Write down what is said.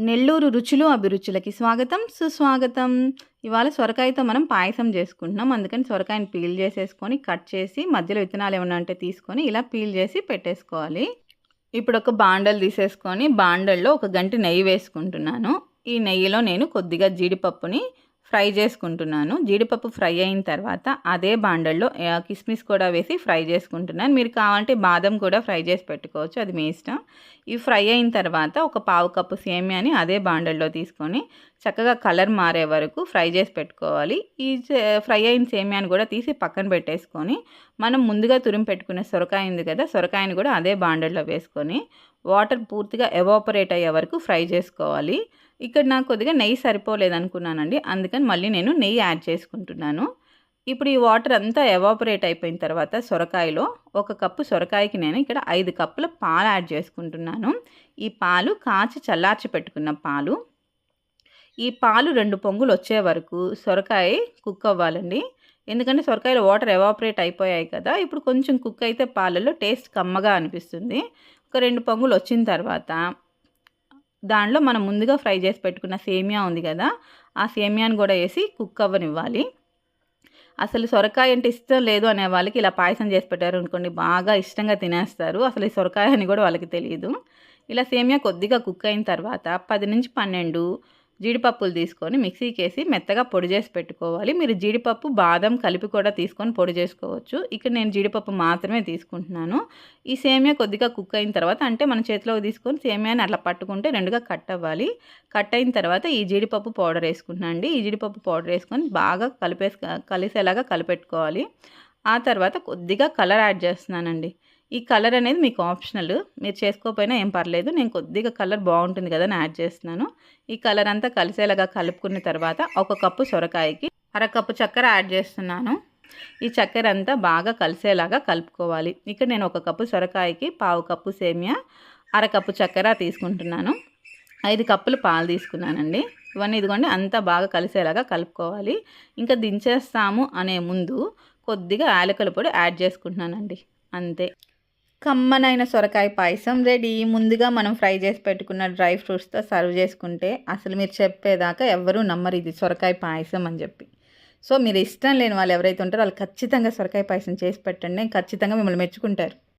నెల్లూరు రుచులు అభిరుచులకి స్వాగతం సుస్వాగతం. ఇవాళ సొరకాయతో మనం పాయసం చేసుకుంటున్నాం. అందుకని సొరకాయని పీల్ చేసేసుకొని కట్ చేసి మధ్యలో విత్తనాలు ఏమన్నా ఉంటే తీసుకొని ఇలా పీల్ చేసి పెట్టేసుకోవాలి. ఇప్పుడు ఒక బాండలు తీసేసుకొని బాండల్లో ఒక గంటి నెయ్యి వేసుకుంటున్నాను. ఈ నెయ్యిలో నేను కొద్దిగా జీడిపప్పుని ఫ్రై చేసుకుంటున్నాను. జీడిపప్పు ఫ్రై అయిన తర్వాత అదే బాండల్లో కిస్మిస్ కూడా వేసి ఫ్రై చేసుకుంటున్నాను. మీరు కావాలంటే బాదం కూడా ఫ్రై చేసి పెట్టుకోవచ్చు, అది మీ ఇష్టం. ఇవి ఫ్రై అయిన తర్వాత ఒక పావు కప్పు సేమియాని అదే బాండల్లో తీసుకొని చక్కగా కలర్ మారే వరకు ఫ్రై చేసి పెట్టుకోవాలి. ఈ ఫ్రై అయిన సేమియాని కూడా తీసి పక్కన పెట్టేసుకొని మనం ముందుగా తురిమి పెట్టుకునే సొరకాయ ఉంది కదా, సొరకాయని కూడా అదే బాండల్లో వేసుకొని వాటర్ పూర్తిగా ఎవాపరేట్ అయ్యే వరకు ఫ్రై చేసుకోవాలి. ఇక్కడ నాకు కొద్దిగా నెయ్యి సరిపోలేదనుకున్నానండి, అందుకని మళ్ళీ నేను నెయ్యి యాడ్ చేసుకుంటున్నాను. ఇప్పుడు ఈ వాటర్ అంతా ఎవాపరేట్ అయిపోయిన తర్వాత సొరకాయలో ఒక కప్పు సొరకాయకి నేను ఇక్కడ 5 కప్పుల పాలు యాడ్ చేసుకుంటున్నాను. ఈ పాలు కాచి చల్లార్చి పెట్టుకున్న పాలు. ఈ పాలు 2 పొంగులు వచ్చే వరకు సొరకాయ కుక్ అవ్వాలండి. ఎందుకంటే సొరకాయలో వాటర్ ఎవాపరేట్ అయిపోయాయి కదా, ఇప్పుడు కొంచెం కుక్ అయితే పాలలో టేస్ట్ కమ్మగా అనిపిస్తుంది. ఒక 2 పొంగులు వచ్చిన తర్వాత దానిలో మనం ముందుగా ఫ్రై చేసి పెట్టుకున్న సేమియా ఉంది కదా, ఆ సేమియాని కూడా వేసి కుక్ అవ్వనివ్వాలి. అసలు సొరకాయ అంటే ఇష్టం లేదు అనే వాళ్ళకి ఇలా పాయసం చేసి పెట్టారు అనుకోండి, బాగా ఇష్టంగా తినేస్తారు. అసలు ఈ సొరకాయ అని కూడా వాళ్ళకి తెలియదు. ఇలా సేమియా కొద్దిగా కుక్ అయిన తర్వాత 10 నుంచి 12 జీడిపప్పులు తీసుకొని మిక్సీకి వేసి మెత్తగా పొడి చేసి పెట్టుకోవాలి. మీరు జీడిపప్పు బాదం కలిపి కూడా తీసుకొని పొడి చేసుకోవచ్చు. ఇక్కడ నేను జీడిపప్పు మాత్రమే తీసుకుంటున్నాను. ఈ సేమియా కొద్దిగా కుక్ అయిన తర్వాత, అంటే మన చేతిలోకి తీసుకొని సేమియాని అట్లా పట్టుకుంటే రెండుగా కట్ అవ్వాలి. కట్ అయిన తర్వాత ఈ జీడిపప్పు పౌడర్ వేసుకుంటున్నాను అండి. ఈ జీడిపప్పు పౌడర్ వేసుకొని బాగా కలిసేలాగా కలిపెట్టుకోవాలి. ఆ తర్వాత కొద్దిగా కలర్ యాడ్ చేస్తున్నానండి. ఈ కలర్ అనేది మీకు ఆప్షనల్, మీరు చేసుకోకపోయినా ఏం పర్లేదు. నేను కొద్దిగా కలర్ బాగుంటుంది కదా అని యాడ్ చేస్తున్నాను. ఈ కలర్ అంతా కలిసేలాగా కలుపుకున్న తర్వాత ఒక కప్పు సొరకాయకి అరకప్పు చక్కెర యాడ్ చేస్తున్నాను. ఈ చక్కెర అంతా బాగా కలిసేలాగా కలుపుకోవాలి. ఇక్కడ నేను ఒక కప్పు సొరకాయకి పావు కప్పు సేమియా, అరకప్పు చక్కెర తీసుకుంటున్నాను. 5 కప్పులు పాలు తీసుకున్నానండి. ఇవన్నీ ఇదిగోండి అంతా బాగా కలిసేలాగా కలుపుకోవాలి. ఇంకా దించేస్తాము అనే ముందు కొద్దిగా యాలకుల పొడి యాడ్ చేసుకుంటున్నానండి, అంతే. కమ్మనైన సొరకాయ పాయసం రెడీ. ముందుగా మనం ఫ్రై చేసి పెట్టుకున్న డ్రై ఫ్రూట్స్తో సర్వ్ చేసుకుంటే అసలు మీరు చెప్పేదాకా ఎవ్వరూ నమ్మరు ఇది సొరకాయ పాయసం అని చెప్పి. సో మీరు ఇష్టం లేని వాళ్ళు ఎవరైతే ఉంటారో వాళ్ళు ఖచ్చితంగా సొరకాయ పాయసం చేసి పెట్టండి, ఖచ్చితంగా మిమ్మల్ని మెచ్చుకుంటారు.